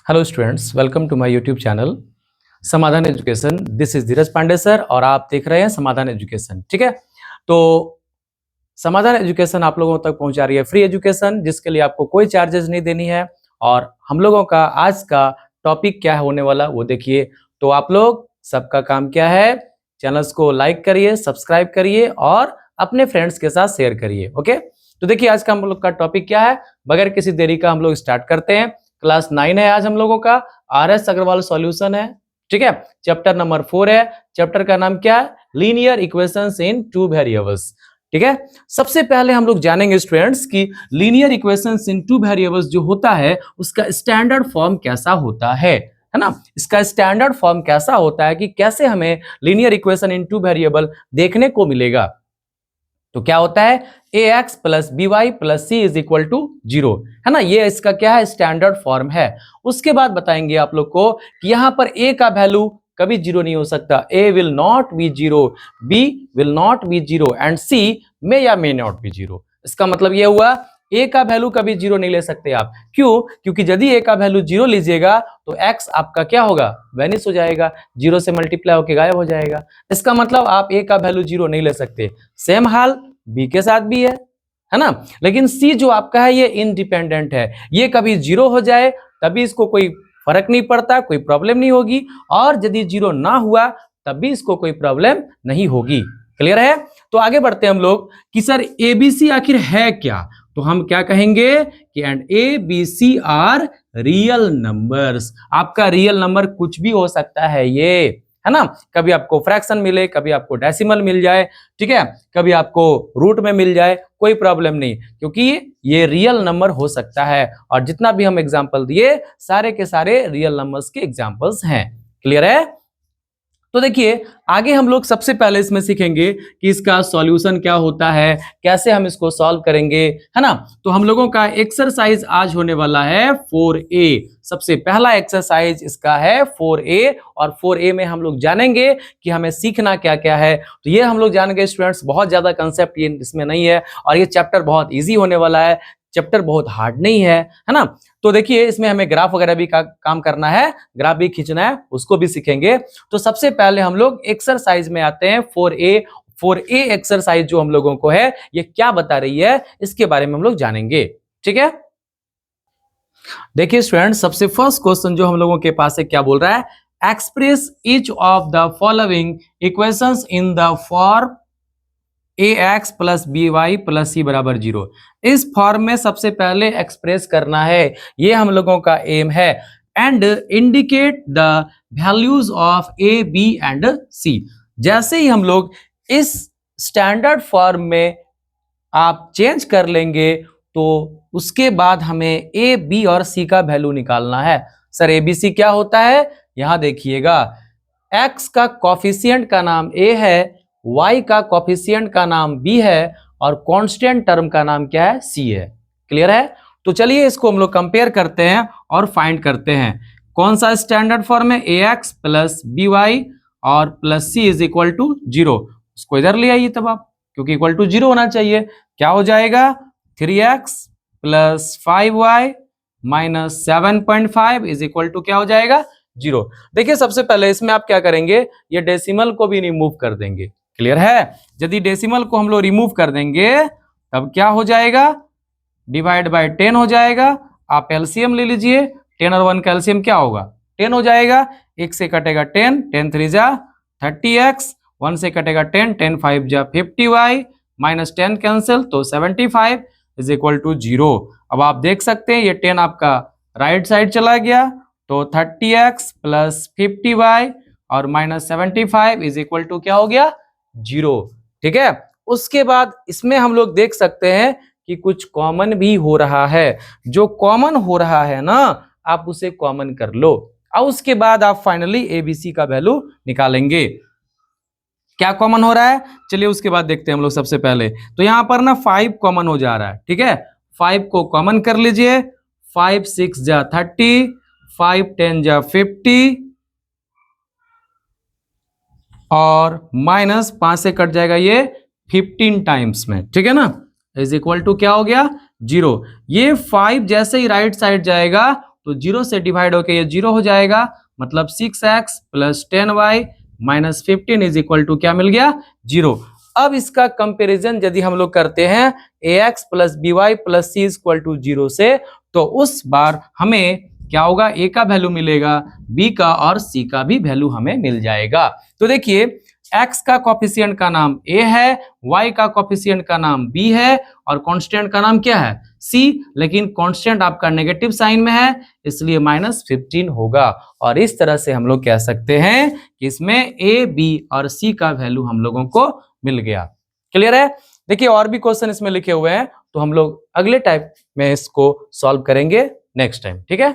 Hello students, welcome to my YouTube channel Samadhan education. This is Dheeraj Pandey sir और आप देख रहे हैं समाधान एजुकेशन। ठीक है, तो समाधान एजुकेशन आप लोगों तक पहुंचा रही है फ्री एजुकेशन, जिसके लिए आपको कोई चार्जेस नहीं देनी है। और हम लोगों का आज का टॉपिक क्या होने वाला वो देखिए। तो आप लोग सबका काम क्या है, चैनल्स को लाइक करिए, सब्सक्राइब करिए और अपने फ्रेंड्स के साथ शेयर करिए। ओके, तो देखिए आज का हम लोग का टॉपिक क्या है। बगैर किसी देरी का हम लोग स्टार्ट करते हैं। क्लास 9 है आज हम लोगों का, RS अग्रवाल सॉल्यूशन है। ठीक है, चैप्टर नंबर 4 है। चैप्टर का नाम क्या है, लीनियर इक्वेशंस इन टू वेरिएबल्स। ठीक है, सबसे पहले हम लोग जानेंगे स्टूडेंट्स कि लीनियर इक्वेशंस इन टू वेरिएबल्स जो होता है उसका स्टैंडर्ड फॉर्म कैसा होता है ना। इसका स्टैंडर्ड फॉर्म कैसा होता है कि कैसे हमें linear equation in two variable देखने को मिलेगा। तो क्या होता है, ax plus by plus c is equal to 0 है ना। ये इसका क्या है, स्टैंडर्ड फॉर्म है। उसके बाद बताएंगे आप लोग को कि यहां पर a का वैल्यू कभी 0 नहीं हो सकता। a will not be 0, b will not be 0 and c मे या मे नॉट बी 0। इसका मतलब ये हुआ a का वैल्यू कभी 0 नहीं ले सकते आप। क्यों? क्योंकि यदि a का वैल्यू 0 लीजिएगा तो x आपका क्या होगा, वेनिश हो जाएगा, 0 से मल्टीप्लाई होकर गायब हो जाएगा। इसका मतलब आप a का वैल्यू 0 नहीं ले सकते। सेम हाल b के साथ भी है ना। लेकिन c जो आपका है ये इंडिपेंडेंट है, ये कभी 0 हो जाए तभी इसको कोई फर्क नहीं पड़ता, कोई प्रॉब्लम नहीं होगी, और यदि 0 ना हुआ तब भी इसको कोई प्रॉब्लम नहीं होगी। क्लियर है? तो आगे बढ़ते हैं हम लोग कि सर ABC आखिर है क्या। तो हम क्या कहेंगे कि and ABC are real numbers. आपका रियल नंबर कुछ भी हो सकता है ये, है ना। कभी आपको फ्रैक्शन मिले, कभी आपको डेसिमल मिल जाए, ठीक है, कभी आपको रूट में मिल जाए, कोई प्रॉब्लम नहीं, क्योंकि ये रियल नंबर हो सकता है। और जितना भी हम एग्जांपल दिए सारे के सारे रियल नंबर्स के एग्जांपल्स हैं। क्लियर है? तो देखिए आगे हम लोग सबसे पहले इसमें सीखेंगे कि इसका सॉल्यूशन क्या होता है, कैसे हम इसको सॉल्व करेंगे, है ना। तो हम लोगों का एक्सरसाइज आज होने वाला है 4A। सबसे पहला एक्सरसाइज इसका है 4A, और 4A में हम लोग जानेंगे कि हमें सीखना क्या क्या है। तो ये हम लोग जानेंगे स्टूडेंट्स, बहुत ज्यादा कंसेप्ट ये इसमें नहीं है, और ये चैप्टर बहुत ईजी होने वाला है, चैप्टर बहुत हार्ड नहीं है ना। तो देखिए इसमें हमें ग्राफ वगैरह भी काम करना है, ग्राफ भी खींचना है, उसको भी सीखेंगे। तो सबसे पहले हम लोग एक्सरसाइज में आते हैं 4A। 4A एक्सरसाइज जो हम लोगों को है ये क्या बता रही है, इसके बारे में हम लोग जानेंगे। ठीक है, देखिए स्टूडेंट, सबसे फर्स्ट क्वेश्चन जो हम लोगों के पास है क्या बोल रहा है, express each of the following equations in the form ax plus by plus C बराबर 0। इस फॉर्म में सबसे पहले एक्सप्रेस करना है, ये हम लोगों का एम है। And indicate the values of a b and c। जैसे ही हम लोग इस स्टैंडर्ड फॉर्म में आप चेंज कर लेंगे तो उसके बाद हमें a b और c का वैल्यू निकालना है। सर a b c क्या होता है, यहां देखिएगा, x का कॉफिशिएंट का नाम a है, y का कॉफिशिएंट का नाम b है, और कांस्टेंट टर्म का नाम क्या है, c है। क्लियर है? तो चलिए इसको हम लोग कंपेयर करते हैं और फाइंड करते हैं। कौन सा स्टैंडर्ड फॉर्म है, ax प्लस by और plus c is equal to 0। उसको इधर ले आइए तब आप, क्योंकि इक्वल टू 0 होना चाहिए। क्या हो जाएगा, 3x plus 5y minus 7.5 is equal to क्या हो जाएगा, 0। देखिए सबसे पहले इसमें आप क्या करेंगे, ये डेसिमल को भी रिमूव कर देंगे। क्लियर है? यदि डेसिमल को हम लोग रिमूव कर देंगे तब क्या हो जाएगा, डिवाइड बाय 10 हो जाएगा। आप एलसीएम ले लीजिए, 10 और 1 का एलसीएम क्या होगा, 10 हो जाएगा। 1 से कटेगा 10, 10 3 जा 30x, 1 से कटेगा 10, 10 5 जा 50y, माइनस 10 कैंसिल तो 75 इज इक्वल टू 0। अब आप देख सकते हैं ये 10 आपका राइट साइड चला गया, तो 30x प्लस 50y और माइनस 75 इज इक्वल टू क्या हो गया, 0। ठीक है, उसके बाद इसमें हम लोग देख सकते हैं कि कुछ कॉमन भी हो रहा है। जो कॉमन हो रहा है ना, आप उसे कॉमन कर लो, और उसके बाद आप फाइनली एबीसी का वैल्यू निकालेंगे। क्या कॉमन हो रहा है, चलिए उसके बाद देखते हैं हम लोग। सबसे पहले तो यहां पर ना 5 कॉमन हो जा रहा है। ठीक है, 5 को कॉमन कर लीजिए, 5 6 जा 30, 5 10 जा 50, और माइनस 5 से कट जाएगा ये 15 टाइम्स में। ठीक है ना, इज इक्वल टू क्या हो गया, 0। ये 5 जैसे ही राइट साइड जाएगा तो 0 से डिवाइड होके ये 0 हो जाएगा, मतलब 6x plus 10y minus 15 is equal to क्या मिल गया, 0। अब इसका कंपैरिजन यदि हम लोग करते हैं ax plus by plus c equal to 0 से, तो उस बार हमें क्या होगा, a का वैल्यू मिलेगा, b का और c का भी वैल्यू हमें मिल जाएगा। तो देखिए x का कोफिशिएंट का नाम a है, y का कोफिशिएंट का नाम b है और कांस्टेंट का नाम क्या है, c, लेकिन कांस्टेंट आपका नेगेटिव साइन में है इसलिए -15 होगा। और इस तरह से हम लोग कह सकते हैं कि इसमें a, b और c का वैल्यू हम लोगों को मिल गया। क्लियर है? देखिए और भी क्वेश्चन इसमें लिखे हुए हैं, तो हम लोग अगले टाइप में इसको सॉल्व करेंगे नेक्स्ट टाइम, ठीक है।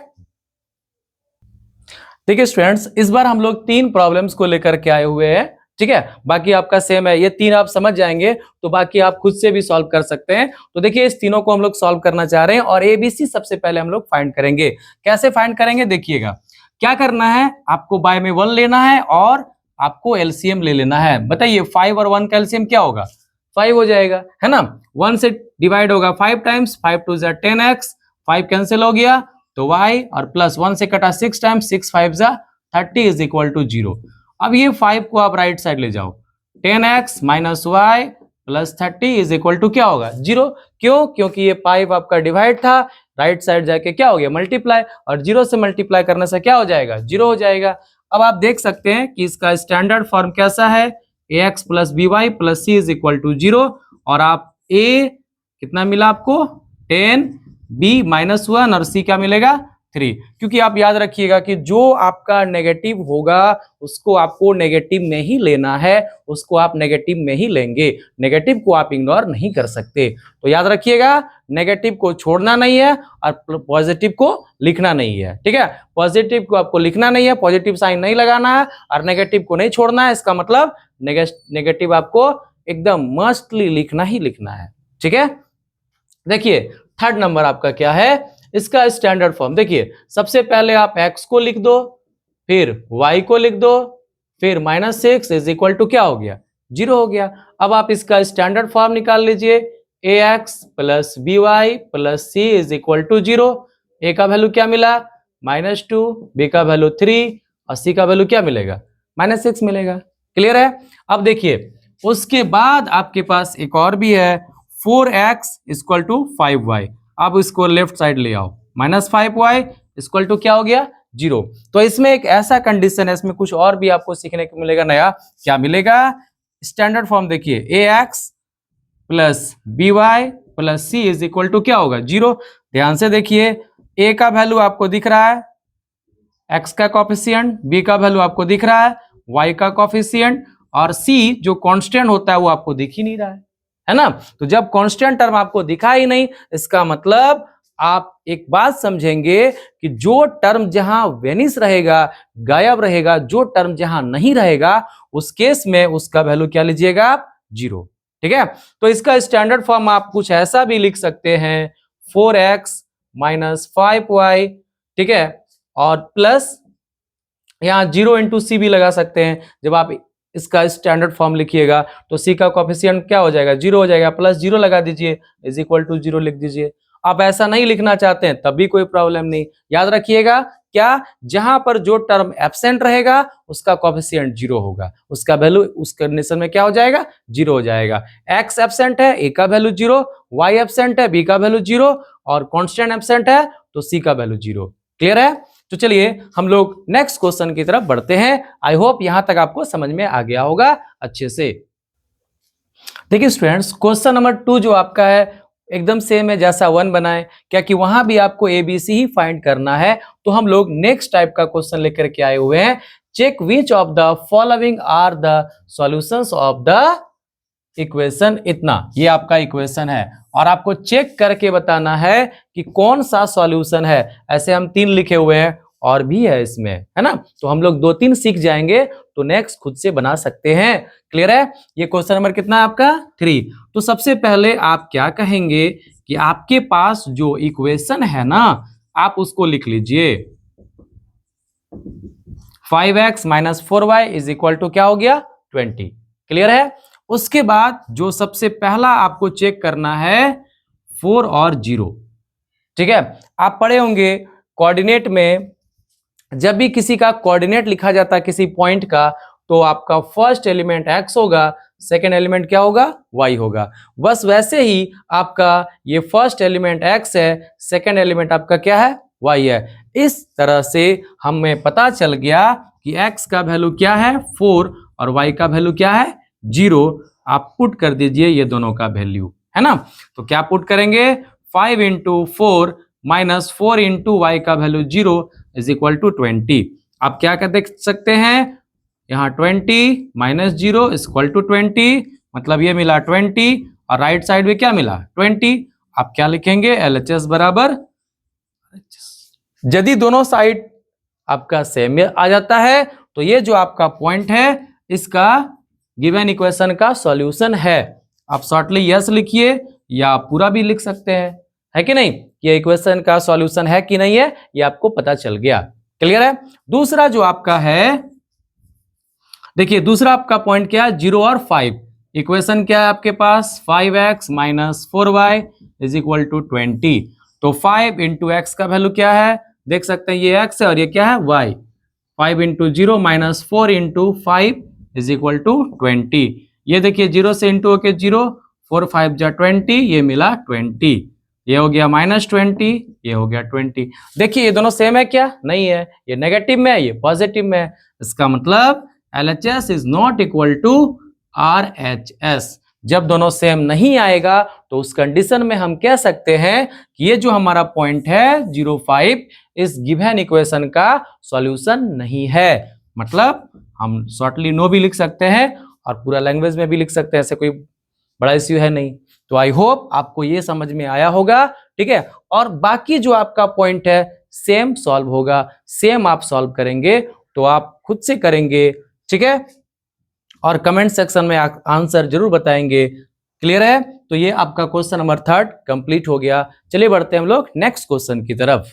देखिए स्टूडेंट्स, इस बार हम लोग 3 प्रॉब्लम्स को लेकर के आए हुए हैं, ठीक है। बाकी आपका सेम है, ये 3 आप समझ जाएंगे तो बाकी आप खुद से भी सॉल्व कर सकते हैं। तो देखिए इस तीनों को हम लोग सॉल्व करना चाह रहे हैं और ABC सबसे पहले हम लोग फाइंड करेंगे। कैसे फाइंड करेंगे देखिएगा, क्या करना है, आपको बाय में 1 लेना है और आपको एलसीएम ले लेना है। बताइए 5 और 1 का एलसीएम क्या होगा, 5 हो जाएगा, है ना। 1 से डिवाइड होगा 5 टाइम्स, 5 2 जा 10x, 5 कैंसिल हो गया तो y और प्लस 1 से कटा 6 टाइम्स, 6 5 जा 30 इज इक्वल टू 0। अब ये 5 को आप राइट साइड ले जाओ, 10x minus y plus 30 is equal to क्या होगा, 0। क्यों? क्योंकि ये 5 आपका डिवाइड था, राइट साइड जाके क्या हो गया, मल्टीप्लाई, और 0 से मल्टीप्लाई करने से क्या हो जाएगा, 0 हो जाएगा। अब आप देख सकते हैं कि इसका स्टैंडर्ड फॉर्म कैसा है, ax plus by plus c is equal to 0, और आप a कितना मिला आपको 10, b -1 और c क्या मिलेगा 3। क्योंकि आप याद रखिएगा कि जो आपका नेगेटिव होगा उसको आपको नेगेटिव में ही लेना है, उसको आप नेगेटिव में ही लेंगे, नेगेटिव को आप इग्नोर नहीं कर सकते। तो याद रखिएगा नेगेटिव को छोड़ना नहीं है और पॉजिटिव को लिखना नहीं है, ठीक है। पॉजिटिव को आपको लिखना नहीं है, पॉजिटिव साइन नहीं लगाना है और नेगेटिव को नहीं छोड़ना है। इसका मतलब नेगेटिव आपको एकदम मस्टली लिखना ही लिखना है, ठीक है। देखिए थर्ड नंबर आपका क्या है, इसका स्टैंडर्ड फॉर्म देखिए, सबसे पहले आप x को लिख दो, फिर y को लिख दो, फिर -6 इज इक्वल टू क्या हो गया, 0 हो गया। अब आप इसका स्टैंडर्ड फॉर्म निकाल लीजिए, ax plus by plus c is equal to 0। a का वैल्यू क्या मिला -2, b का वैल्यू 3 और c का वैल्यू क्या मिलेगा -6 मिलेगा। क्लियर है? अब देखिए उसके बाद आपके पास एक और भी है, 4x इक्वल टू 5y। अब इसको लेफ्ट साइड ले आओ, -5y इक्वल टू क्या हो गया 0। तो इसमें एक ऐसा कंडीशन है, इसमें कुछ और भी आपको सीखने को मिलेगा नया। क्या मिलेगा, स्टैंडर्ड फॉर्म देखिए, ax plus by plus c is equal to क्या होगा 0। ध्यान से देखिए, a का वैल्यू आपको दिख रहा है, x का कोफिशिएंट, b का वैल्यू आपको दिख रहा है, y का कोफिशिएंट, और c जो कांस्टेंट होता है वो आपको दिख ही नहीं रहा है ना। तो जब कांस्टेंट टर्म आपको दिखा ही नहीं, इसका मतलब आप एक बात समझेंगे कि जो टर्म जहां वेनिश रहेगा, गायब रहेगा, जो टर्म जहां नहीं रहेगा, उस केस में उसका वैल्यू क्या लीजिएगा आप 0, ठीक है। तो इसका स्टैंडर्ड फॉर्म आप कुछ ऐसा भी लिख सकते हैं, 4x माइनस 5y, ठीक है, और प्लस यहाँ 0 इंटू सी भी लगा सकते हैं। जब आप इसका स्टैंडर्ड फॉर्म लिखिएगा तो सी का कोफिशिएंट क्या हो जाएगा 0 हो जाएगा, प्लस 0 लगा दीजिए, इज इक्वल टू 0 लिख दीजिए। आप ऐसा नहीं लिखना चाहते हैं तब भी कोई प्रॉब्लम नहीं। याद रखिएगा क्या, जहां पर जो टर्म एब्सेंट रहेगा उसका कोफिशिएंट 0 होगा, उसका वैल्यू उस कंडीशन में क्या हो जाएगा 0 हो जाएगा। x एब्सेंट है, a का वैल्यू 0, y एब्सेंट है, b का वैल्यू 0, और कांस्टेंट एब्सेंट है तो c का वैल्यू 0। क्लियर है? तो चलिए हम लोग नेक्स्ट क्वेश्चन की तरफ बढ़ते हैं। आई होप यहां तक आपको समझ में आ गया होगा अच्छे से। देखिए स्टूडेंट्स, क्वेश्चन नंबर 2 जो आपका है एकदम सेम है जैसा 1 बनाए, क्या कि वहां भी आपको ABC ही फाइंड करना है। तो हम लोग नेक्स्ट टाइप का क्वेश्चन लेकर के आए हुए हैं, check which of the following are the solutions of the equation इतना। ये आपका इक्वेशन है और आपको चेक करके बताना है कि कौन सा सॉल्यूशन है। ऐसे हम 3 लिखे हुए हैं और भी है इसमें, है ना। तो हम लोग 2-3 सीख जाएंगे तो नेक्स्ट खुद से बना सकते हैं। क्लियर है? ये क्वेश्चन नंबर कितना है आपका 3। तो सबसे पहले आप क्या कहेंगे कि आपके पास जो इक्वेशन है ना, आप उसको लिख लीजिए, 5x minus 4y is equal to क्या हो गया 20। क्लियर है? उसके बाद जो सबसे पहला आपको चेक करना है 4 और 0, ठीक है। आप पढ़े होंगे कोऑर्डिनेट में जब भी किसी का कोऑर्डिनेट लिखा जाता है किसी पॉइंट का, तो आपका फर्स्ट एलिमेंट x होगा, सेकेंड एलिमेंट क्या होगा, y होगा। बस वैसे ही आपका ये फर्स्ट एलिमेंट x है, सेकेंड एलिमेंट आपका क्या है, y है। इस तरह से हमें पता चल गया कि x का वैल्यू क्या है 4 और y का वैल्यू क्या है 0। आप पुट कर दीजिए ये दोनों का वैल्यू, है ना। तो क्या पुट करेंगे, 5 इंटू 4 माइनस 4 इंटू वाई का वैल्यू 0 इज इक्वल टू 20। आप क्या कर देख सकते हैं, यहाँ 20 माइनस 0 इज इक्वल टू 20, मतलब ये मिला 20 और राइट साइड में क्या मिला 20। आप क्या लिखेंगे, LHS बराबर, यदि दोनों साइड आपका सेम आ जाता है तो ये जो आपका पॉइंट है इसका गिवन इक्वेशन का सॉल्यूशन है। आप शॉर्टली यस लिखिए या पूरा भी लिख सकते हैं, है कि नहीं, ये इक्वेशन का सॉल्यूशन है कि नहीं है ये आपको पता चल गया। क्लियर है। दूसरा जो आपका है, देखिए दूसरा आपका पॉइंट क्या है, 0 और 5। इक्वेशन क्या है आपके पास, 5x minus 4y is equal to 20। तो 5 इंटू एक्स का वैल्यू क्या है, देख सकते हैं ये x है और ये क्या है y। 5 into 0 minus 4 into 5 is equal to 20। ये देखिए 0 से इंटू होके 0, 4 5 जा 20, ये मिला 20। ये हो गया -20, ये हो गया 20। देखिए ये दोनों सेम है क्या, नहीं है, ये नेगेटिव में है ये पॉजिटिव में है। इसका मतलब LHS is not equal to RHS। जब दोनों सेम नहीं आएगा तो उस कंडीशन में हम कह सकते हैं कि ये जो हमारा पॉइंट है 0,5 इस गिवन इक्वेशन का सॉल्यूशन नहीं है। मतलब हम शॉर्टली नो भी लिख सकते हैं और पूरा लैंग्वेज में भी लिख सकते हैं, ऐसे कोई बड़ा इश्यू है नहीं। तो आई होप आपको ये समझ में आया होगा, ठीक है। और बाकी जो आपका पॉइंट है सेम सॉल्व होगा, सेम आप सॉल्व करेंगे तो आप खुद से करेंगे, ठीक है, और कमेंट सेक्शन में आंसर जरूर बताएंगे। क्लियर है। तो ये आपका क्वेश्चन नंबर 3 कंप्लीट हो गया। चलिए बढ़ते हैं हम लोग नेक्स्ट क्वेश्चन की तरफ।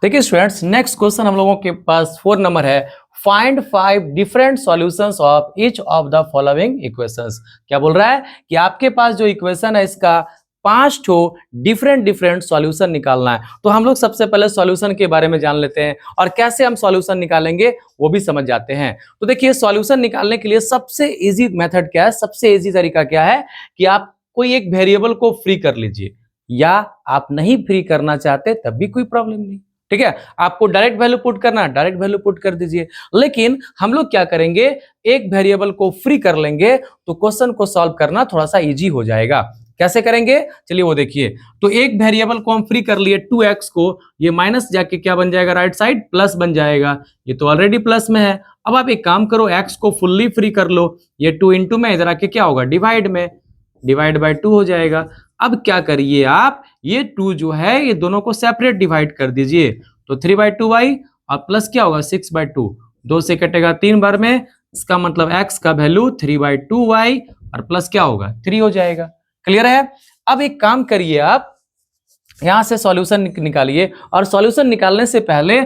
देखिए स्टूडेंट्स, नेक्स्ट क्वेश्चन हम लोगों के पास 4 नंबर है, find 5 different solutions of each of the following equations. क्या बोल रहा है कि आपके पास जो इक्वेशन है इसका 5 ठो डिफरेंट सॉल्यूशन निकालना है। तो हम लोग सबसे पहले सॉल्यूशन के बारे में जान लेते हैं और कैसे हम सॉल्यूशन निकालेंगे वो भी समझ जाते हैं। तो देखिए सॉल्यूशन निकालने के लिए सबसे इजी मेथड क्या है, सबसे इजी तरीका क्या है कि आप कोई एक वेरिएबल को फ्री कर लीजिए, या आप नहीं फ्री करना चाहते तब भी कोई प्रॉब्लम नहीं, ठीक है। आपको डायरेक्ट वैल्यू पुट करना है, डायरेक्ट वैल्यू पुट कर दीजिए। लेकिन हम लोग क्या करेंगे, एक वेरिएबल को फ्री कर लेंगे तो क्वेश्चन को सॉल्व करना थोड़ा सा इजी हो जाएगा। कैसे करेंगे, चलिए वो देखिए। तो एक वेरिएबल को हम फ्री कर लिए 2x को, ये माइनस जाके क्या बन जाएगा, राइट साइड प्लस बन जाएगा। ये तो ऑलरेडी प्लस में है। अब आप एक काम करो, x को फुल्ली फ्री कर लो, ये 2 इंटू में इधर आके क्या होगा, डिवाइड में, डिवाइड बाय 2 हो जाएगा। अब क्या करिए आप, ये 2 जो है ये दोनों को सेपरेट डिवाइड कर दीजिए, तो 3/2y और प्लस क्या होगा 6/2, 2 से कटेगा 3 बार में, इसका मतलब x का वैल्यू 3/2y और प्लस क्या होगा 3 हो जाएगा। क्लियर है। अब एक काम करिए, आप यहां से सॉल्यूशन निकालिए और सॉल्यूशन निकालने से पहले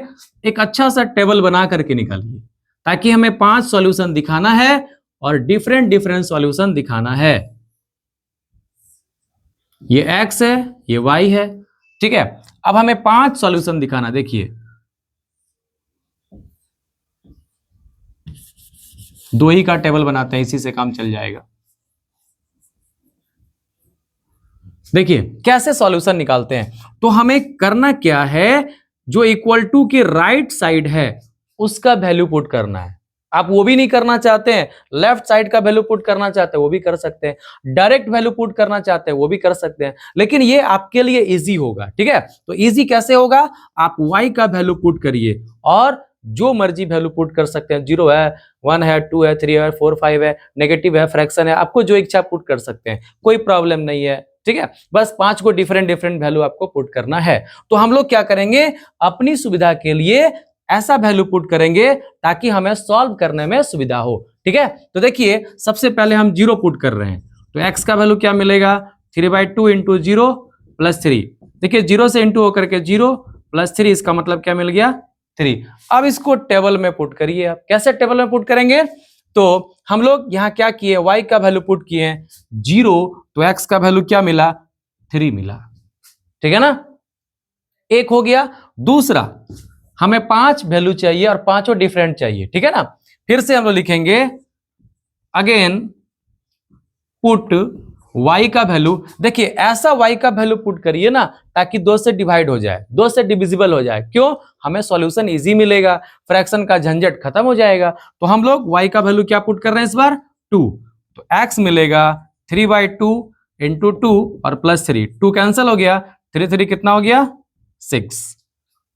एक अच्छा सा टेबल बना करके निकालिए, ताकि हमें 5 सॉल्यूशन दिखाना है और डिफरेंट सॉल्यूशन दिखाना है। ये x है, ये y है, ठीक है। अब हमें 5 सॉल्यूशन दिखाना, देखिए 2 ही का टेबल बनाते हैं, इसी से काम चल जाएगा। देखिए कैसे सॉल्यूशन निकालते हैं। तो हमें करना क्या है, जो इक्वल टू के राइट साइड है उसका वैल्यू पुट करना है। आप वो भी नहीं करना चाहते हैं, लेफ्ट साइड का वैल्यू पुट करना चाहते हैं वो भी कर सकते हैं, डायरेक्ट वैल्यू पुट करना चाहते हैं वो भी कर सकते हैं, लेकिन ये आपके लिए इजी होगा, ठीक है। तो इजी कैसे होगा, आप y का वैल्यू पुट करिए और जो मर्जी वैल्यू पुट कर सकते हैं, 0 है, 1 है, 2 है, 3 है, 4 5 है, नेगेटिव है, फ्रैक्शन है, आपको जो इच्छा पुट कर सकते हैं, कोई प्रॉब्लम नहीं है, ठीक है। बस 5 को डिफरेंट वैल्यू आपको पुट करना है। तो हम लोग क्या करेंगे, अपनी सुविधा के लिए ऐसा वैल्यू पुट करेंगे ताकि हमें सॉल्व करने में सुविधा हो, ठीक है। तो देखिए सबसे पहले हम 0 पुट कर रहे हैं, तो x का वैल्यू क्या मिलेगा, 3/2 इंटू 0 प्लस 3। देखिए 0 से इंटू होकर के 0 प्लस 3, इसका मतलब क्या मिल गया 3। अब इसको टेबल में पुट करिए। आप कैसे टेबल में पुट करेंगे, तो हम लोग यहाँ क्या किए, y का वैल्यू पुट किए 0, तो x का वैल्यू क्या मिला 3 मिला, ठीक है ना। एक हो गया। दूसरा, हमें 5 वैल्यू चाहिए और पांचों डिफरेंट चाहिए, ठीक है ना। फिर से हम लोग लिखेंगे अगेन पुट y का वैल्यू। देखिए ऐसा y का वैल्यू पुट करिए ना ताकि 2 से डिवाइड हो जाए, 2 से डिविजिबल हो जाए। क्यों? हमें सॉल्यूशन इजी मिलेगा, फ्रैक्शन का झंझट खत्म हो जाएगा। तो हम लोग y का वैल्यू क्या पुट कर रहे हैं इस बार? 2। तो x मिलेगा 3/2 इंटू 2 और प्लस 3, 2 कैंसिल हो गया, 3 कितना हो गया? 6।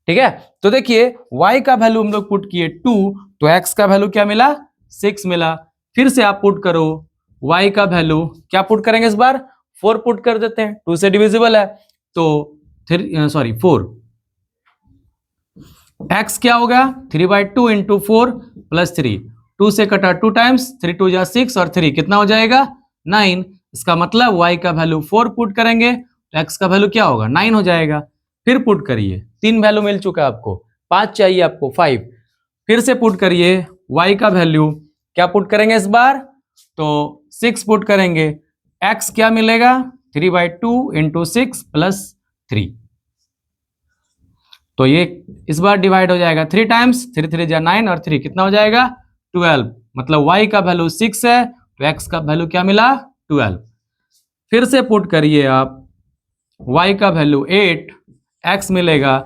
ठीक है, तो देखिए y का वैल्यू हम लोग पुट किए 2, तो x का वैल्यू क्या मिला? 6 मिला। फिर से आप पुट करो y का वैल्यू, क्या पुट करेंगे इस बार? 4 पुट कर देते हैं, 2 से डिविजिबल है तो 4। x क्या होगा? 3/2 इंटू 4 प्लस 3, 2 से कटा 2 टाइम्स, 3 2 जा 6 और 3 कितना हो जाएगा? 9। इसका मतलब y का वैल्यू 4 पुट करेंगे तो x का वैल्यू क्या होगा? 9 हो जाएगा। फिर पुट करिए, 3 वैल्यू मिल चुका है आपको, 5 चाहिए आपको, 5। फिर से पुट करिए y का वैल्यू, क्या पुट करेंगे इस बार? तो 6 पुट करेंगे, x क्या मिलेगा? 3/2 इंटू 6 प्लस 3। तो ये इस बार डिवाइड हो जाएगा 3 टाइम्स, 3 3 जा 9 और 3 कितना हो जाएगा? 12। मतलब y का वैल्यू 6 है तो x का वैल्यू क्या मिला? 12। फिर से पुट करिए आप y का वैल्यू 8, x मिलेगा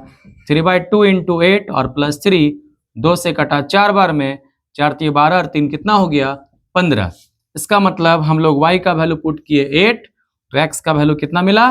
3/2 इंटू 8 और प्लस 3, 2 से कटा 4 बार में, 4 3 12 और 3 कितना हो गया? 15। इसका मतलब हम लोग y का वैल्यू पुट किए 8 तो x का वैल्यू कितना मिला?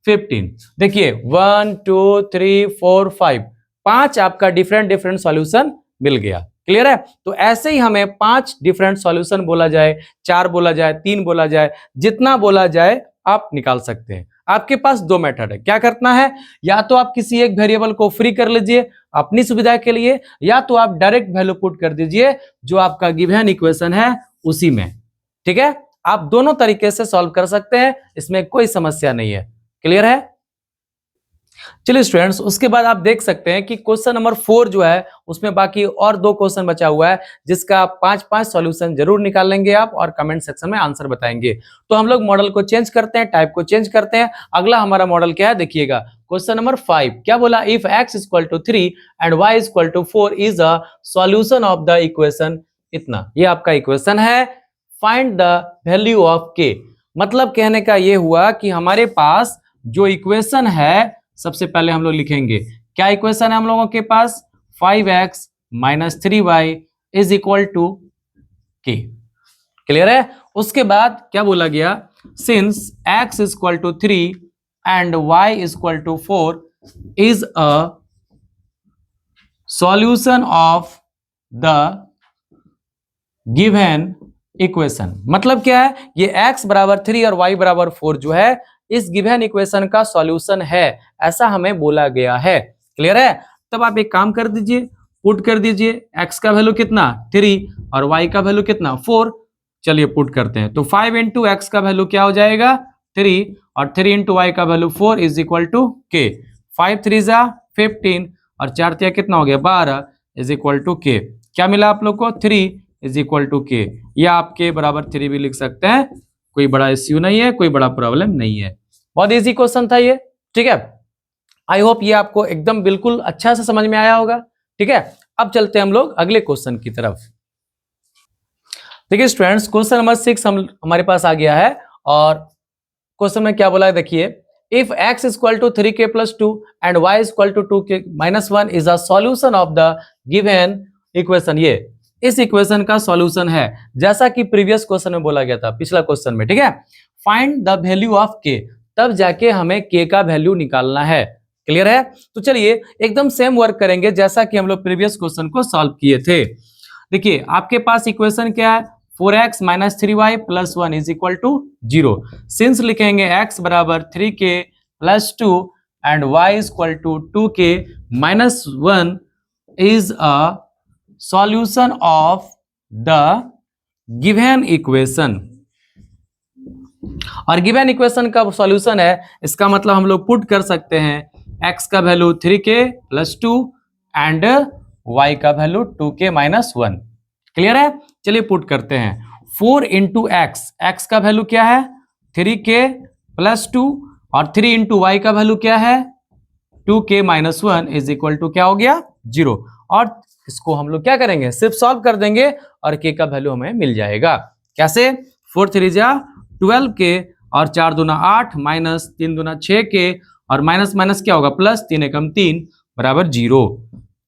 15। देखिए 1 2 3 4 5, 5 आपका डिफरेंट सॉल्यूशन मिल गया। क्लियर है? तो ऐसे ही हमें 5 डिफरेंट सॉल्यूशन बोला जाए, 4 बोला जाए, 3 बोला जाए, जितना बोला जाए आप निकाल सकते हैं। आपके पास 2 मेथड है। क्या करना है? या तो आप किसी एक वेरिएबल को फ्री कर लीजिए अपनी सुविधा के लिए, या तो आप डायरेक्ट वैल्यू पुट कर दीजिए जो आपका गिवन इक्वेशन है उसी में। ठीक है, आप दोनों तरीके से सॉल्व कर सकते हैं, इसमें कोई समस्या नहीं है। क्लियर है? चलिए स्टूडेंट्स, उसके बाद आप देख सकते हैं कि क्वेश्चन नंबर 4 जो है उसमें बाकी और 2 क्वेश्चन बचा हुआ है, जिसका 5-5 सॉल्यूशन जरूर निकाल लेंगे आप और कमेंट सेक्शन में आंसर बताएंगे। तो हम लोग मॉडल को चेंज करते हैं, टाइप को चेंज करते हैं। अगला हमारा मॉडल क्या है देखिएगा, क्वेश्चन नंबर 5 क्या बोला? If x equal to 3 and y equal to 4 is a solution of the equation इतना। ये आपका इक्वेशन है, find the value of k। मतलब कहने का ये हुआ कि हमारे पास जो इक्वेशन है, सबसे पहले हम लोग लिखेंगे क्या इक्वेशन है हम लोगों के पास? 5x minus 3y is equal to k। Clear है? उसके बाद क्या बोला गया? Since x is equal to 3 and y is equal to 4 is a solution of the given equation. मतलब क्या है? ये x बराबर 3 और y बराबर 4 जो है इस गिवन इक्वेशन का सॉल्यूशन है, ऐसा हमें बोला गया है। क्लियर है? तब आप एक काम कर दीजिए, पुट कर दीजिए x का वैल्यू कितना? 3 और y का वैल्यू कितना? 4। चलिए पुट करते हैं, तो 5 इंटू एक्स का वैल्यू क्या हो जाएगा? 3 और 3 इंटू वाई का वैल्यू 4 इज इक्वल टू के। 5 3 जा 15 और 4 तिया कितना हो गया? 12 इज इक्वल टू के। क्या मिला आप लोग को? 3 इज इक्वल टू के, या आप के बराबर 3 भी लिख सकते हैं, कोई बड़ा इश्यू नहीं है, कोई बड़ा प्रॉब्लम नहीं है। बहुत इजी क्वेश्चन था ये। ठीक है, आई होप ये आपको एकदम बिल्कुल अच्छा से समझ में आया होगा। ठीक है, अब चलते हैं हम लोग अगले क्वेश्चन की तरफ। देखिए स्टूडेंट्स, क्वेश्चन नंबर 6 हमारे पास आ गया है और क्वेश्चन में क्या बोला है देखिए, if x equal to 3k plus 2 and y equal to 2k minus 1 is a solution of the given equation. ये इस इक्वेशन का सॉल्यूशन है, जैसा कि प्रीवियस क्वेश्चन में बोला गया था, पिछला क्वेश्चन में। ठीक है, find the value of k, तब जाके हमें k का वैल्यू निकालना है। क्लियर है? तो चलिए एकदम सेम वर्क करेंगे जैसा कि हम लोग प्रीवियस क्वेश्चन को सॉल्व किए थे। देखिए आपके पास इक्वेशन क्या है? 4x minus 3y plus 1 is equal to 0। Since लिखेंगे x बराबर 3k plus 2 and y equal to 2k minus 1 is a solution of the given equation. और गिवन इक्वेशन का सॉल्यूशन है, इसका मतलब हम लोग पुट कर सकते हैं x का value 3k plus 2 and y का वैल्यू 2k माइनस 1। क्लियर है? चलिए पुट करते हैं। 4 इंटू एक्स का वैल्यू क्या है? 3k प्लस 2 और 3 इंटू वाई का वैल्यू क्या है? 2k minus 1 is equal to क्या हो गया 0। और इसको हम लोग क्या करेंगे, सिर्फ सॉल्व कर देंगे और k का वैल्यू हमें मिल जाएगा। कैसे, 4 3 जा 12k और 4 दूना 8 माइनस 3 दूना 6k और माइनस माइनस क्या होगा प्लस, 3 एकम 3 बराबर 0।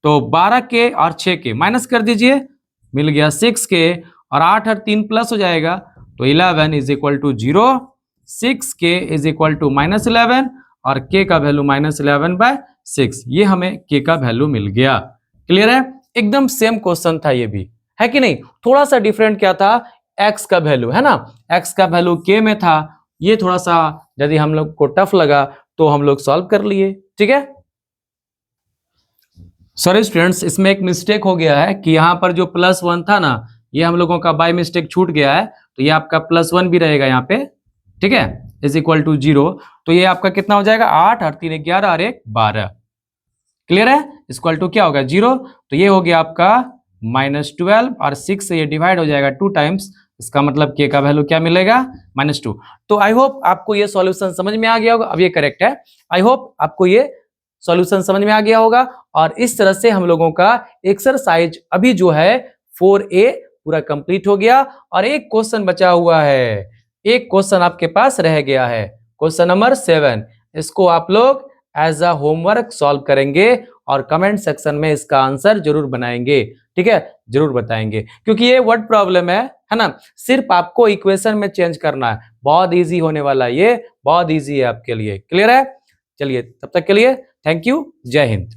तो 12k और 6k माइनस कर दीजिए, मिल गया 6k और 8 और 3 प्लस हो जाएगा तो 11 is equal to 0। 6k is equal to minus 11 और k का वैल्यू माइनस 11/6। ये हमें k का वैल्यू मिल गया। क्लियर है, एकदम सेम क्वेश्चन था ये भी, है कि नहीं। थोड़ा सा डिफरेंट क्या था, x का वैल्यू है ना, x का वैल्यू k में था। ये थोड़ा सा यदि हम लोग को टफ लगा तो हम लोग सॉल्व कर लिए, ठीक है। सॉरी स्टूडेंट्स, इसमें एक मिस्टेक हो गया है कि यहाँ पर जो +1 था ना, ये हम लोगों का बाय मिस्टेक छूट गया है, तो ये आपका +1 भी रहेगा यहाँ पे, ठीक है, इज इक्वल टू 0। तो ये आपका कितना हो जाएगा 8 और 3 11 और 1 12। क्लियर है, इक्वल टू क्या होगा 0। तो ये हो गया आपका -12 और 6 से ये डिवाइड हो जाएगा 2 टाइम्स, इसका मतलब k का वैल्यू क्या मिलेगा -2। तो आई होप आपको ये सॉल्यूशन समझ में आ गया होगा। अब ये करेक्ट है, आई होप आपको ये सॉल्यूशन समझ में आ गया होगा। और इस तरह से हम लोगों का एक्सरसाइज अभी जो है 4A पूरा कंप्लीट हो गया और एक क्वेश्चन बचा हुआ है, एक क्वेश्चन आपके पास रह गया है, क्वेश्चन नंबर 7। इसको आप लोग एज अ होमवर्क सॉल्व करेंगे और कमेंट सेक्शन में इसका आंसर जरूर बनाएंगे, ठीक है, जरूर बताएंगे, क्योंकि ये वर्ड प्रॉब्लम है ना। सिर्फ आपको इक्वेशन में चेंज करना है, बहुत इजी होने वाला है, ये बहुत इजी है आपके लिए। क्लियर है, चलिए तब तक के लिए थैंक यू, जय हिंद।